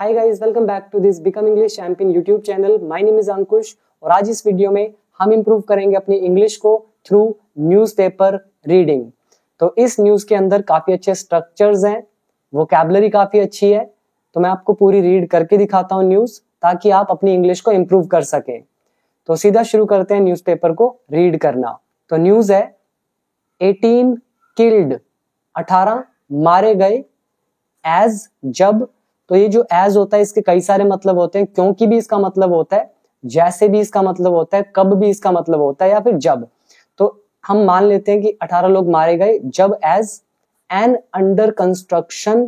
Hi guys, welcome back to this become English champion YouTube channel. My name is Ankush और आज इस video में हम इंप्रूव करेंगे अपनी इंग्लिश को थ्रू न्यूज़पेपर रीडिंग। तो इस न्यूज़ के अंदर काफी अच्छे स्ट्रक्चर्स हैं, वोकैबुलरी काफी अच्छी है। तो मैं आपको पूरी रीड करके दिखाता हूँ न्यूज़, ताकि आप अपनी इंग्लिश को इंप्रूव कर सकें। तो सीधा शुरू करते हैं न्यूज़पेपर को रीड करना। तो न्यूज़ है 18 किल्ड, 18 मारे गए, एज जब। तो ये जो एज होता है इसके कई सारे मतलब होते हैं, क्योंकि भी इसका मतलब होता है, जैसे भी इसका मतलब होता है, कब भी इसका मतलब होता है, या फिर जब। तो हम मान लेते हैं कि 18 लोग मारे गए जब as an under construction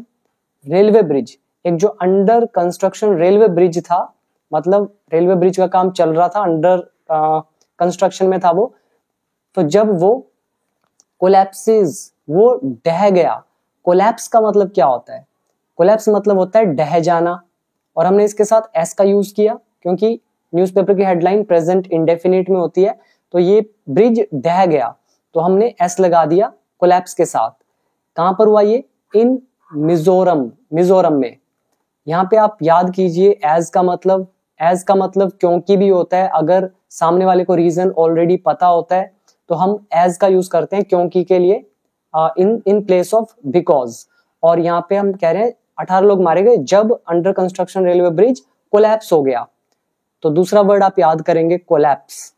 railway bridge, एक जो अंडर कंस्ट्रक्शन रेलवे ब्रिज था, मतलब रेलवे ब्रिज का काम चल रहा था, अंडर कंस्ट्रक्शन में था वो। तो जब वो कोलैप्सिस, वो ढह गया। कोलैप्स का मतलब क्या होता है? कोलैप्स मतलब होता है ढह जाना, और हमने इसके साथ एस का यूज किया क्योंकि न्यूज़पेपर की हेडलाइन प्रेजेंट इंडेफिनिट में होती है। तो ये ब्रिज ढह गया तो हमने एस लगा दिया कोलैप्स के साथ। कहां पर हुआ ये? इन मिजोरम, मिजोरम में। यहाँ पे आप याद कीजिए, एज का मतलब क्योंकि भी होता है। अगर सामने वाले को रीजन ऑलरेडी पता होता है तो हम एज का यूज करते हैं क्योंकि के लिए, इन प्लेस ऑफ बिकॉज। और यहाँ पे हम कह रहे हैं 18 लोग मारे गए जब under construction railway bridge collapse हो गया। तो दूसरा वर्ड आप याद करेंगे कोलैप्स,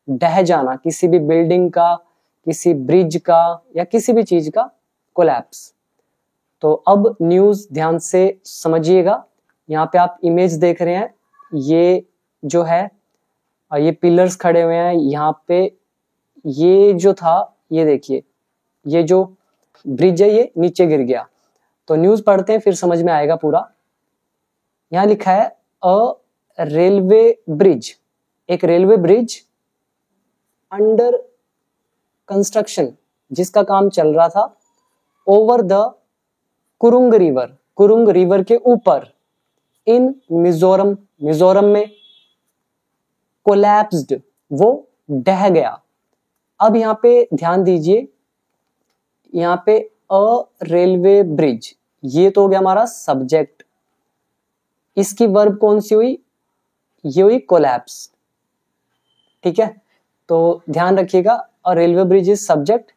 ढह जाना, किसी भी बिल्डिंग का, किसी ब्रिज का, या किसी भी चीज का कोलैप्स। तो अब न्यूज ध्यान से समझिएगा। यहाँ पे आप इमेज देख रहे हैं, ये जो है, ये पिलर्स खड़े हुए हैं यहाँ पे। ये जो था, ये देखिए, ये जो ब्रिज है ये नीचे गिर गया। तो न्यूज पढ़ते हैं फिर समझ में आएगा पूरा। यहां लिखा है अ रेलवे ब्रिज, एक रेलवे ब्रिज अंडर कंस्ट्रक्शन, जिसका काम चल रहा था, over the Kurung river, Kurung river के ऊपर, इन मिजोरम, मिजोरम में, कोलैप्स्ड, वो ढह गया। अब यहां पे ध्यान दीजिए, यहाँ पे अ रेलवे ब्रिज, ये तो हो गया हमारा सब्जेक्ट। इसकी वर्ब कौन सी हुई? ये हुई कोलैप्स। ठीक है, तो ध्यान रखिएगा, a railway bridge is subject,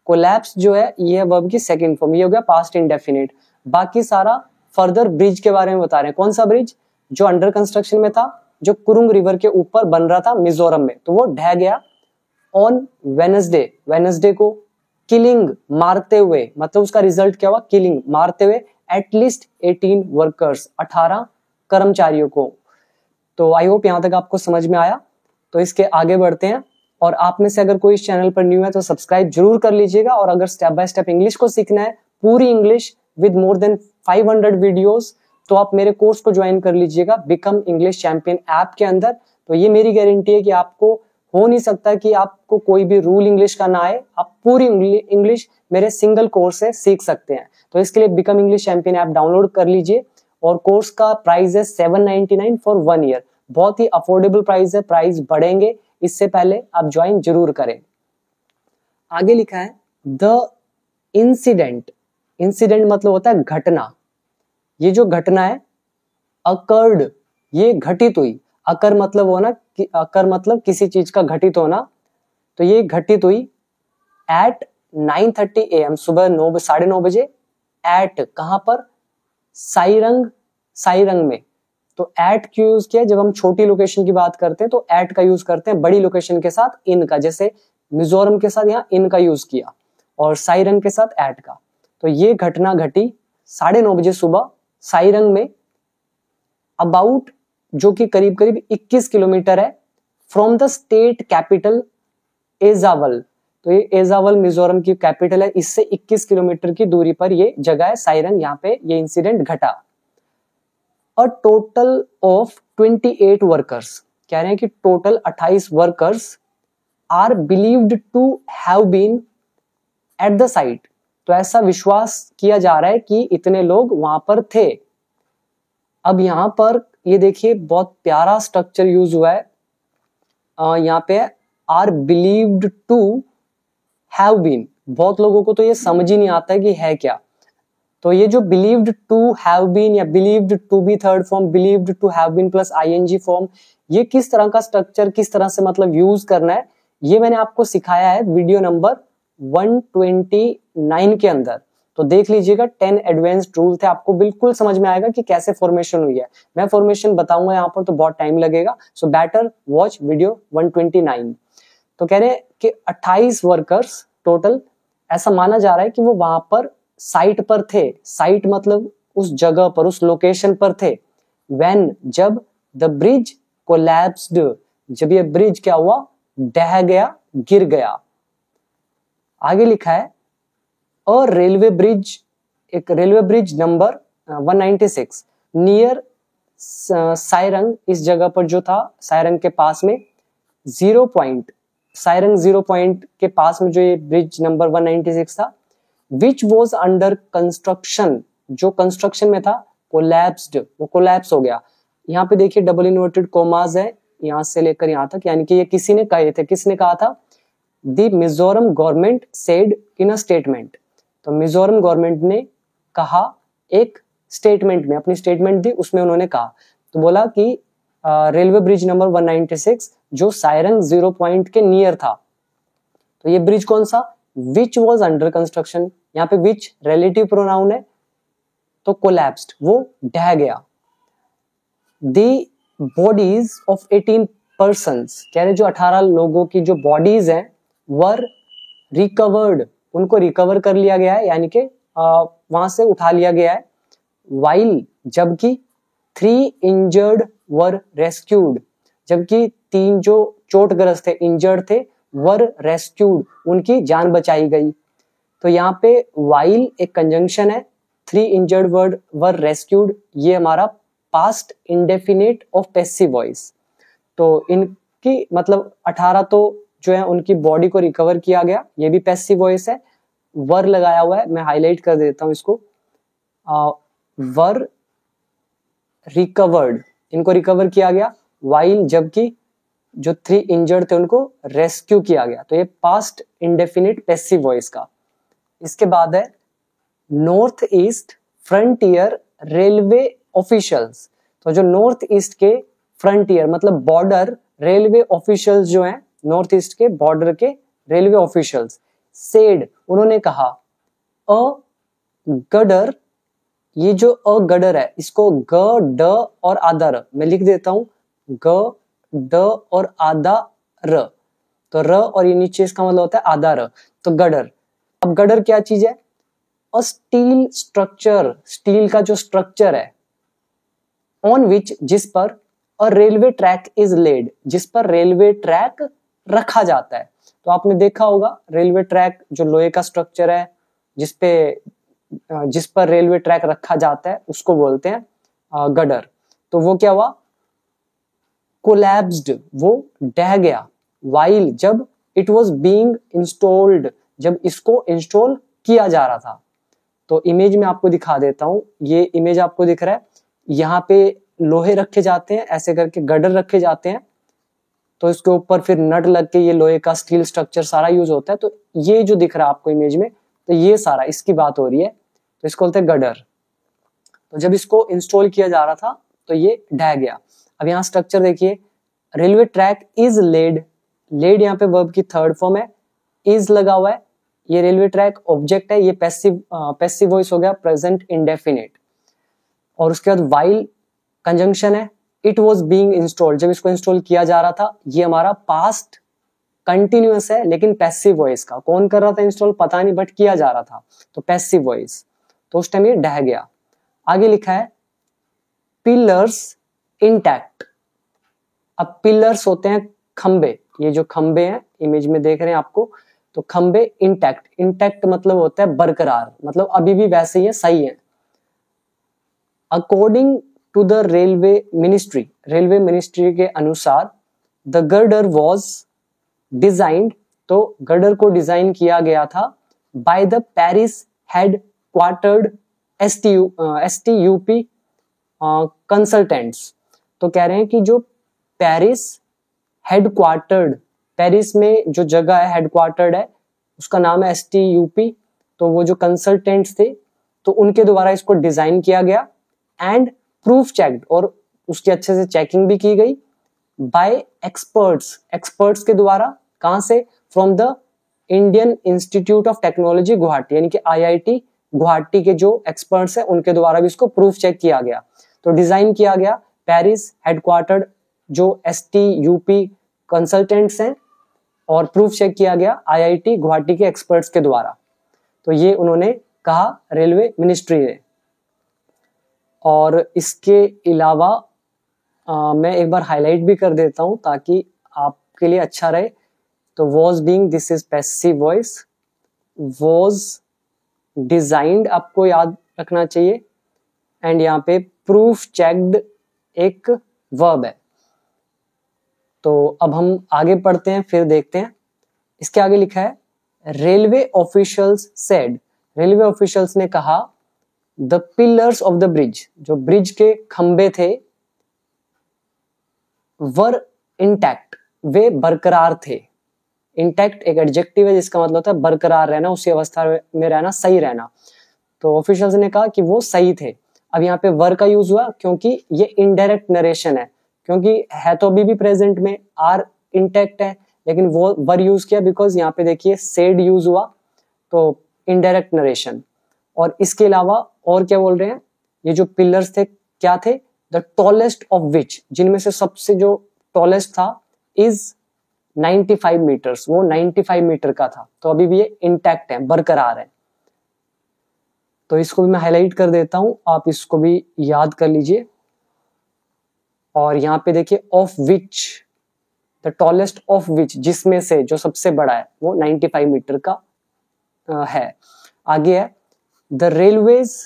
collapse जो है ये है वर्ब की सेकंड फॉर्म, ये हो गया पास्ट इंडेफिनिट। बाकी सारा फर्दर ब्रिज के बारे में बता रहे हैं। कौन सा ब्रिज? जो अंडर कंस्ट्रक्शन में था, जो कुरुंग रिवर के ऊपर बन रहा था मिजोरम में, तो वो ढह गया ऑन वेनसडे, वेनसडे को। किलिंग, मारते हुए, मतलब उसका रिजल्ट क्या हुआ? किलिंग, मारते हुए, एटलीस्ट 18 वर्कर्स, 18 कर्मचारियों को। तो आई होप यहां तक आपको समझ में आया। तो इसके आगे बढ़ते हैं, और आप में से अगर कोई इस चैनल पर न्यू है तो सब्सक्राइब जरूर कर लीजिएगा। और अगर स्टेप बाय स्टेप इंग्लिश को सीखना है, पूरी English with more than 500 videos, तो आप मेरे कोर्स को ज्वाइन कर लीजिएगा बिकम इंग्लिश चैंपियन ऐप के अंदर। तो ये मेरी गारंटी है कि आपको हो नहीं सकता कि आपको कोई भी रूल इंग्लिश का ना आए, आप पूरी इंग्लिश मेरे सिंगल कोर्स से सीख सकते हैं। तो इसके लिए become English champion app download कर लीजिए, और कोर्स का प्राइस है 799 फॉर 1 ईयर। बहुत ही अफोर्डेबल प्राइस है, प्राइस बढ़ेंगे, इससे पहले आप ज्वाइन जरूर करें। आगे लिखा है द इंसिडेंट, इंसिडेंट मतलब होता है घटना। ये जो घटना है, अकर्ड, ये घटित हुई। अकर मतलब होना, अकर मतलब किसी चीज का घटित होना। तो ये घटित हुई एट 9:30 AM, सुबह 9:30 बजे। एट कहां पर? साइरंग, साइरंग में। तो एट क्यों यूज किया? जब हम छोटी लोकेशन की बात करते हैं तो एट का यूज करते हैं, बड़ी लोकेशन के साथ इन का, जैसे मिजोरम के साथ यहाँ इन का यूज किया, और साइरंग के साथ एट का। तो ये घटना घटी 9:30 बजे सुबह साइरंग में, अबाउट, जो कि करीब करीब 21 किलोमीटर है, फ्रॉम द स्टेट कैपिटल एजावल। तो ये एजावल मिजोरम की कैपिटल है, इससे 21 किलोमीटर की दूरी पर ये जगह है साइरंग, यहाँ पे ये इंसिडेंट घटा। अ टोटल ऑफ 28 वर्कर्स, कह रहे हैं कि total 28 workers are believed to have been at the site. तो ऐसा विश्वास किया जा रहा है कि इतने लोग वहां पर थे। अब यहां पर ये देखिए, बहुत प्यारा स्ट्रक्चर यूज हुआ है। यहाँ पे are believed to have been. बहुत लोगों को तो ये समझ ही नहीं आता है कि है क्या। तो ये जो बिलीव्ड टू हैव बीन या believed to be third form, believed to have been plus ING form, ये किस तरह का स्ट्रक्चर किस तरह से मतलब यूज करना है, ये मैंने आपको सिखाया है वीडियो नंबर 129 के अंदर। तो देख लीजिएगा, 10 एडवांस्ड रूल थे, आपको बिल्कुल समझ में आएगा कि कैसे फॉर्मेशन हुई है। मैं फॉर्मेशन बताऊंगा यहाँ पर तो बहुत टाइम लगेगा, सो बेटर वॉच वीडियो 129। तो कह रहे हैं कि 28 वर्कर्स टोटल, ऐसा माना जा रहा है कि वो वहां पर साइट पर थे। साइट मतलब उस जगह पर, उस लोकेशन पर थे। व्हेन, जब द ब्रिज कोलैप्स्ड, जब ये ब्रिज क्या हुआ, ढह गया, गिर गया। आगे लिखा है अ रेलवे ब्रिज, एक railway bridge number 196 near Sairang, इस जगह पर जो था सायरंग के पास में, सायरंग 0 पॉइंट के पास में जो ये ब्रिज नंबर 196 था, विच वॉज अंडर कंस्ट्रक्शन, जो कंस्ट्रक्शन में था, कोलैप्स्ड, वो कोलैप्स हो गया। यहाँ पे देखिए डबल इन्वर्टेड कोमास है यहाँ से लेकर यहाँ तक, यानी कि ये किसी ने कहे थे, किसने कहा था, the Mizoram government said in a statement. तो मिजोरम गवर्नमेंट ने कहा एक स्टेटमेंट में, अपनी स्टेटमेंट दी, उसमें उन्होंने कहा, तो बोला कि रेलवे ब्रिज नंबर 196 जो सायरंग 0 पॉइंट के नियर था, तो ये ब्रिज कौन सा, विच वॉज अंडर कंस्ट्रक्शन, यहाँ पे विच रिलेटिव प्रोनाउन है, तो कोलैप्स्ड, वो ढह गया। दी बॉडीज ऑफ 18 पर्सन्स, कह रहे जो 18 लोगों की जो बॉडीज हैं, वर रिकवर्ड, उनको रिकवर कर लिया गया है, यानी कि वहां से उठा लिया गया है। वाइल, जबकि 3 इंजर्ड वर रेस्क्यूड, जबकि 3 जो चोटग्रस्त थे, इंजर्ड थे, वर रेस्क्यूड, उनकी जान बचाई गई। तो यहाँ पे वाइल एक कंजंक्शन है, 3 इंजर्ड वर्ड वर रेस्क्यूड, ये हमारा past indefinite of passive voice. तो इनकी मतलब 18 तो जो है उनकी बॉडी को रिकवर किया गया, ये भी पैसिव वॉइस है। वर लगाया हुआ है, मैं हाईलाइट कर देता हूं इसको, वर रिकवर्ड, इनको रिकवर किया गया। वाइल, जबकि जो 3 इंजर्ड थे उनको रेस्क्यू किया गया। तो ये पास्ट इंडेफिनिट पैसिव वॉइस का। इसके बाद है north east frontier railway officials. तो जो नॉर्थ ईस्ट के फ्रंटियर मतलब बॉर्डर रेलवे ऑफिशियल्स जो हैं, नॉर्थ ईस्ट के बॉर्डर के रेलवे ऑफिशियल्स, सेड, उन्होंने कहा, अ गडर, ये जो अ गडर है इसको ग ड और आधा र, मैं लिख देता हूं, ग ड और आधा र, तो र और ये नीचे इसका मतलब होता है आधा र, तो गडर। अब गडर क्या चीज है, अ स्टील स्ट्रक्चर, स्टील का जो स्ट्रक्चर है, ऑन विच, जिस पर, अ रेलवे ट्रैक इज लेड, जिस पर रेलवे ट्रैक रखा जाता है। तो आपने देखा होगा रेलवे ट्रैक जो लोहे का स्ट्रक्चर है जिस पर रेलवे ट्रैक रखा जाता है उसको बोलते हैं गडर। तो वो क्या हुआ, कोलैप्स्ड, वो ढह गया। वाइल, जब, इट वॉज बीइंग इंस्टॉल्ड, जब इसको इंस्टॉल किया जा रहा था। तो इमेज में आपको दिखा देता हूं, ये इमेज आपको दिख रहा है, यहाँ पे लोहे रखे जाते हैं, ऐसे करके गडर रखे जाते हैं, तो इसके ऊपर फिर नट लग के ये लोहे का स्टील स्ट्रक्चर सारा यूज होता है। तो ये जो दिख रहा है आपको इमेज में, तो ये सारा इसकी बात हो रही है, तो इसको बोलते हैं गडर। तो जब इसको इंस्टॉल किया जा रहा था तो ये ढह गया। अब यहाँ स्ट्रक्चर देखिए, railway track is laid, laid यहाँ पे वर्ब की थर्ड फॉर्म है, इज लगा हुआ है, ये रेलवे ट्रैक ऑब्जेक्ट है, ये पैसिव वॉइस हो गया, प्रेजेंट इंडेफिनिट। और उसके बाद वाइल कंजंक्शन है, इट वॉज बीइंग इंस्टॉल्ड, जब इसको इंस्टॉल किया जा रहा था, ये हमारा पास्ट कंटिन्यूअस है लेकिन पैसिव वॉइस का, कौन कर रहा था इंस्टॉल पता नहीं, बट किया जा रहा था, तो पैसिव वॉइस, तो उस टाइम ये ढह गया। आगे लिखा है पिलर्स इंटैक्ट। अब पिलर्स होते हैं खंबे, ये जो खंबे हैं इमेज में देख रहे हैं आपको, तो खंबे इंटैक्ट, इंटैक्ट मतलब होता है बरकरार, मतलब अभी भी वैसे ही है, सही है। According to the railway ministry, railway ministry के अनुसार, द गर्डर वॉज डिजाइंड, तो गर्डर को डिजाइन किया गया था by the Paris headquartered STUP consultants. तो कह रहे हैं कि जो पेरिस हेडक्वार्टर्ड, पेरिस में जो जगह है हेडक्वार्टर्ड है उसका नाम है STUP। तो वो जो कंसल्टेंट्स थे तो उनके द्वारा इसको डिजाइन किया गया एंड प्रूफ चेक्ड, और उसकी अच्छे से चेकिंग भी की गई बाय एक्सपर्ट्स के द्वारा। कहां से? From the Indian institute of technology Guwahati, यानी कि IIT गुवाहाटी के जो एक्सपर्ट्स हैं उनके द्वारा भी इसको प्रूफ चेक किया गया। तो डिजाइन किया गया पेरिस हेडक्वार्टर्ड जो STUP कंसल्टेंट्स हैं, और प्रूफ चेक किया गया IIT गुवाहाटी के एक्सपर्ट्स के द्वारा। तो ये उन्होंने कहा रेलवे मिनिस्ट्री ने। और इसके अलावा मैं एक बार हाईलाइट भी कर देता हूं ताकि आपके लिए अच्छा रहे। तो was being, this is passive voice, was designed आपको याद रखना चाहिए, एंड यहाँ पे प्रूफ चेक्ड एक वर्ब है। तो अब हम आगे पढ़ते हैं, फिर देखते हैं। इसके आगे लिखा है railway officials said, railway officials ने कहा the pillars of the bridge, जो ब्रिज के खंबे थे, वर इंटैक्ट, वे बरकरार थे। इंटैक्ट एक एडजेक्टिव है जिसका मतलब होता है बरकरार रहना, उसी अवस्था में रहना, सही रहना। तो ऑफिशियल्स ने कहा कि वो सही थे। अब यहाँ पे वर का यूज हुआ क्योंकि ये इनडायरेक्ट नरेशन है, क्योंकि है तो अभी भी प्रेजेंट में आर इंटैक्ट है, लेकिन वो वर यूज किया बिकॉज यहाँ पे देखिए सेड यूज हुआ, तो इनडायरेक्ट नरेशन। और इसके अलावा और क्या बोल रहे हैं, ये जो पिलर्स थे क्या थे? द टॉलेस्ट ऑफ विच, जिनमें से सबसे जो टॉलेस्ट था इज 95 मीटर्स, वो 95 मीटर का था। तो अभी भी ये इंटैक्ट है, बरकरार है। तो इसको भी मैं हाईलाइट कर देता हूं, आप इसको भी याद कर लीजिए। और यहाँ पे देखिए of which, the tallest of which, जिसमें से जो सबसे बड़ा है वो 95 मीटर का है। आगे है द रेलवेज,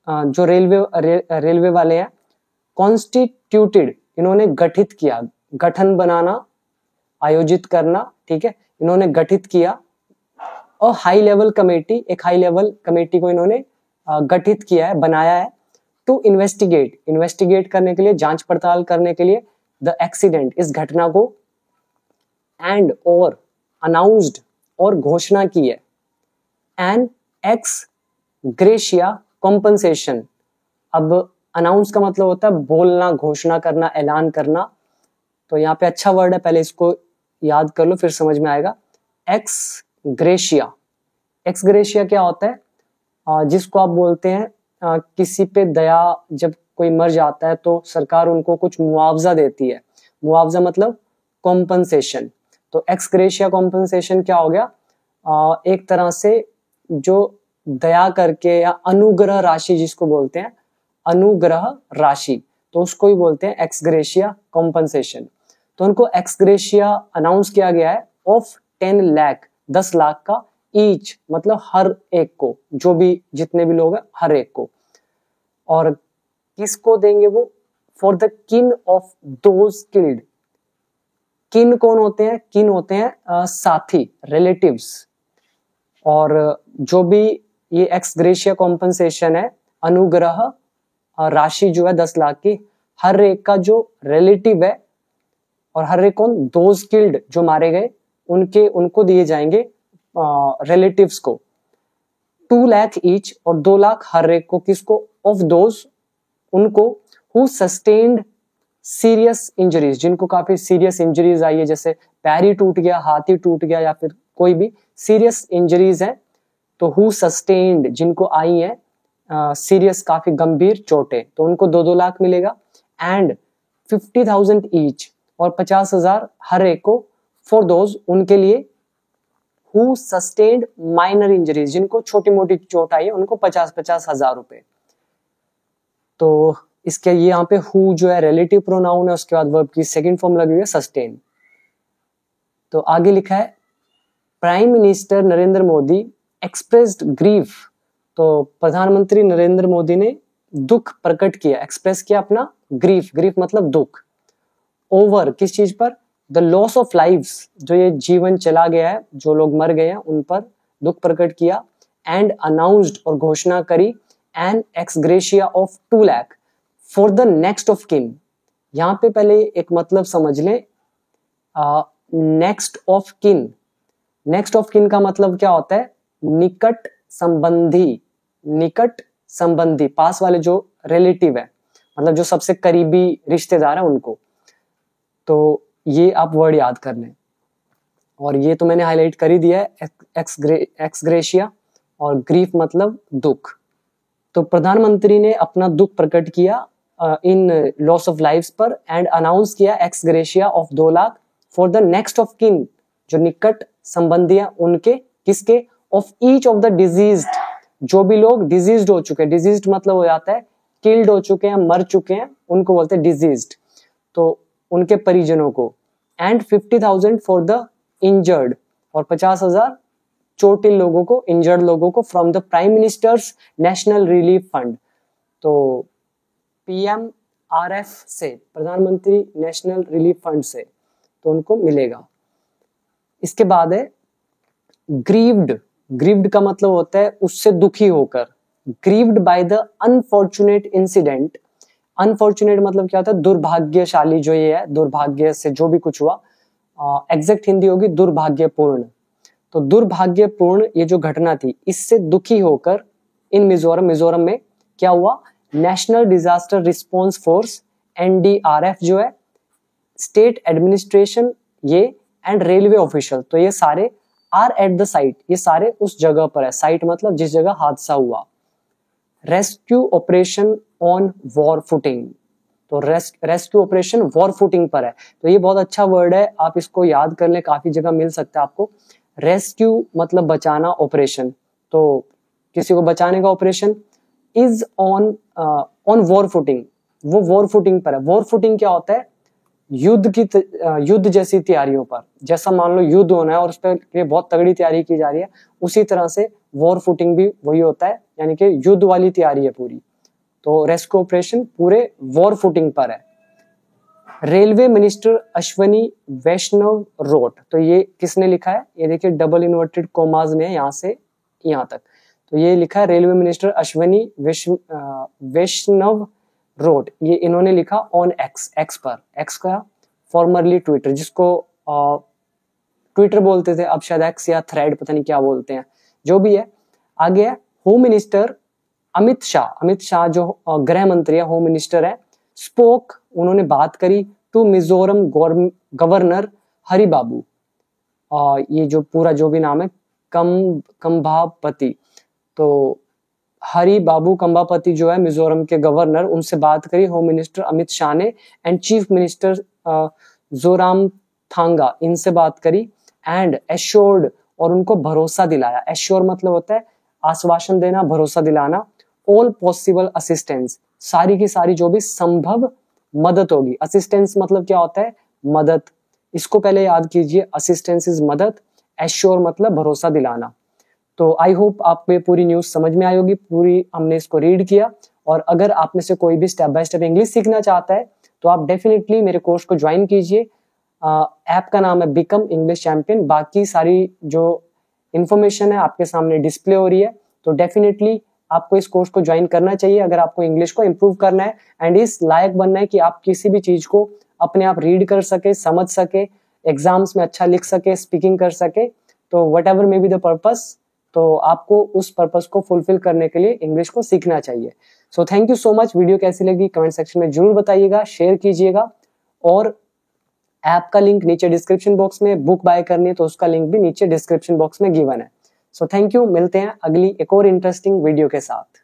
जो रेलवे वाले हैं, कॉन्स्टिट्यूटेड, इन्होंने गठित किया, गठन बनाना, आयोजित करना, ठीक है, इन्होंने गठित किया। और हाई लेवल कमेटी, एक हाई लेवल कमेटी को इन्होंने गठित किया है, बनाया है, टू इन्वेस्टिगेट करने के लिए, जांच पड़ताल करने के लिए, द एक्सीडेंट, इस घटना को, एंड और अनाउंस्ड, और घोषणा की है, एन एक्स ग्रेशिया कॉम्पनसेशन। अब अनाउंस का मतलब होता है बोलना, घोषणा करना, ऐलान करना। तो यहाँ पे अच्छा वर्ड है, पहले इसको याद कर लो फिर समझ में आएगा। एक्स ग्रेशिया, एक्स ग्रेशिया क्या होता है? जिसको आप बोलते हैं किसी पे दया, जब कोई मर जाता है तो सरकार उनको कुछ मुआवजा देती है। मुआवजा मतलब कॉम्पनसेशन। तो एक्स ग्रेशिया कॉम्पनसेशन क्या हो गया? एक तरह से जो दया करके, या अनुग्रह राशि जिसको बोलते हैं, अनुग्रह राशि, तो उसको ही बोलते हैं एक्स ग्रेशिया कॉम्पनसेशन। तो उनको एक्स ग्रेशिया अनाउंस किया गया है ऑफ 10 लाख, 10 लाख का, ईच मतलब हर एक को, जो भी जितने भी लोग हैं हर एक को। और किसको देंगे वो? फॉर द किन ऑफ दोज किल्ड। किन कौन होते हैं? किन होते हैं साथी, रिलेटिव्स। और जो भी ये एक्स ग्रेशिया कॉम्पनसेशन है, अनुग्रह राशि जो है 10 लाख की, हर एक का जो रिलेटिव है, और हर एक कौन? दोज किल्ड, जो मारे गए, उनको दिए जाएंगे रिलेटिव्स को। 2 लाख ईच, और 2 लाख हर एक को। किसको? ऑफ दोज, उनको, हु सस्टेन्ड सीरियस इंजरीज, जिनको काफी सीरियस इंजरीज आई है, जैसे पैर ही टूट गया, हाथ ही टूट गया, या फिर कोई भी सीरियस इंजरीज है, तो हु सस्टेन्ड, जिनको आई है सीरियस, काफी गंभीर चोटें, तो उनको 2-2 लाख मिलेगा। एंड 50,000 ईच, और 50,000 हर एक को, फॉर दोज, उनके लिए, हु सस्टेन्ड माइनर इंजरीज, जिनको छोटी मोटी चोट आई है, उनको 50-50 हजार रुपए। तो इसके ये यहाँ पे हु जो है रिलेटिव प्रोनाउन है, उसके बाद वर्ब की सेकंड फॉर्म लगी हुई है सस्टेन। तो आगे लिखा है prime minister Narendra Modi expressed grief. तो प्रधानमंत्री नरेंद्र मोदी ने दुख प्रकट किया, एक्सप्रेस किया अपना ग्रीफ, ग्रीफ मतलब दुख, ओवर, किस चीज पर? द लॉस ऑफ लाइव्स, जो ये जीवन चला गया है, जो लोग मर गए हैं उन पर दुख प्रकट किया। एंड अनाउंस्ड, और घोषणा करी, an ex gratia of 2 lakh for the next of kin. यहाँ पे पहले एक मतलब समझ लें, next of kin. Next of kin का मतलब क्या होता है? निकट संबंधी, निकट संबंधी, पास वाले जो रिलेटिव है, मतलब जो सबसे करीबी रिश्तेदार है उनको। तो ये आप वर्ड याद कर लें। और ये तो मैंने हाईलाइट कर ही दिया है, एक्सग्रेशिया और ग्रीफ मतलब दुख। तो प्रधानमंत्री ने अपना दुख प्रकट किया इन लॉस ऑफ लाइव्स पर एंड अनाउंस किया ex gratia of 2 lakh for the next of किन, जो निकट संबंधी है उनके, किसके, of each of the diseased, जो भी लोग डिजीज्ड हो चुके हैं, डिजीज्ड मतलब हो जाता है किल्ड हो चुके हैं, मर चुके हैं, उनको बोलते हैं डिजीज्ड, तो उनके परिजनों को, एंड 50,000 फॉर द इंजर्ड, और 50,000 चोटिल लोगों को, इंजर्ड लोगों को, from the prime ministers national relief fund. तो PMRF से, प्रधानमंत्री नेशनल रिलीफ फंड से, तो उनको मिलेगा। इसके बाद है ग्रीव्ड। ग्रीव्ड का मतलब होता है उससे दुखी होकर, grieved by the unfortunate incident. Unfortunate मतलब क्या होता है, दुर्भाग्यशाली, जो ये है दुर्भाग्य से जो भी कुछ हुआ, एग्जैक्ट हिंदी होगी दुर्भाग्यपूर्ण। तो दुर्भाग्यपूर्ण ये जो घटना थी, इससे दुखी होकर इन मिजोरम में क्या हुआ, national disaster response force NDRF जो है, स्टेट एडमिनिस्ट्रेशन ये, एंड रेलवे ऑफिशियल, तो ये सारे आर एट द साइट, ये सारे उस जगह पर है, साइट मतलब जिस जगह हादसा हुआ। Rescue operation on war footing, तो रेस्क्यू ऑपरेशन वॉर फुटिंग पर है। तो ये बहुत अच्छा वर्ड है, आप इसको याद कर लें, काफी जगह मिल सकता है आपको। रेस्क्यू मतलब बचाना, ऑपरेशन तो किसी को बचाने का operation, is on war footing, वो वॉर फुटिंग पर है। वॉर फुटिंग क्या होता है, युद्ध जैसी तैयारियों पर, जैसा मान लो युद्ध होना है और उस पर बहुत तगड़ी तैयारी की जा रही है, उसी तरह से वॉर फुटिंग भी वही होता है, यानी कि युद्ध वाली तैयारी है पूरी। तो रेस्क्यू ऑपरेशन पूरे वॉर फुटिंग पर है। रेलवे मिनिस्टर अश्वनी वैष्णव रोट, तो ये किसने लिखा है, ये देखिए डबल इन्वर्टेड कोमाज में यहां से यहां तक, तो ये लिखा है रेलवे मिनिस्टर अश्वनी वैष्णव रोट, ये इन्होंने लिखा ऑन एक्स पर, एक्स का फॉर्मरली ट्विटर, जिसको ट्विटर बोलते थे, अब शायद एक्स या थ्रेड पता नहीं क्या बोलते हैं, जो भी है। आगे है होम मिनिस्टर अमित शाह जो गृह मंत्री है, होम मिनिस्टर है, स्पोक, उन्होंने बात करी, टू मिजोरम गवर्नर हरि बाबू, ये जो पूरा जो भी नाम है कंभापति, तो हरि बाबू कंभापति जो है मिजोरम के गवर्नर, उनसे बात करी होम मिनिस्टर अमित शाह ने, एंड चीफ मिनिस्टर जोराम थांगा, इनसे बात करी, एंड एश्योर्ड, और उनको भरोसा दिलाया। एश्योर मतलब होता है आश्वासन देना, भरोसा दिलाना। ऑल पॉसिबल असिस्टेंस, सारी की सारी जो भी संभव मदद होगी। असिस्टेंस मतलब क्या होता है, मदद, इसको पहले याद कीजिए, असिस्टेंस इज मदद, एश्योर मतलब भरोसा दिलाना। तो आई होप आपको ये पूरी न्यूज समझ में आई होगी, पूरी हमने इसको रीड किया। और अगर आप में से कोई भी स्टेप बाय स्टेप इंग्लिश सीखना चाहता है तो आप डेफिनेटली मेरे कोर्स को ज्वाइन कीजिए। ऐप का नाम है बिकम इंग्लिश चैंपियन। बाकी सारी जो इन्फॉर्मेशन है आपके सामने डिस्प्ले हो रही है, तो डेफिनेटली आपको इस कोर्स को ज्वाइन करना चाहिए अगर आपको इंग्लिश को इम्प्रूव करना है एंड इस लायक बनना है कि आप किसी भी चीज को अपने आप रीड कर सके, समझ सके, एग्जाम्स में अच्छा लिख सके, स्पीकिंग कर सके। तो what ever may be the purpose, तो आपको उस पर्पस को फुलफिल करने के लिए इंग्लिश को सीखना चाहिए। So thank you so much. Video कैसी लगी कमेंट सेक्शन में जरूर बताइएगा, शेयर कीजिएगा, और ऐप का लिंक नीचे डिस्क्रिप्शन बॉक्स में, बुक बाय करनी है तो उसका लिंक भी नीचे डिस्क्रिप्शन बॉक्स में गिवन है। सो थैंक यू, मिलते हैं अगली एक और इंटरेस्टिंग वीडियो के साथ।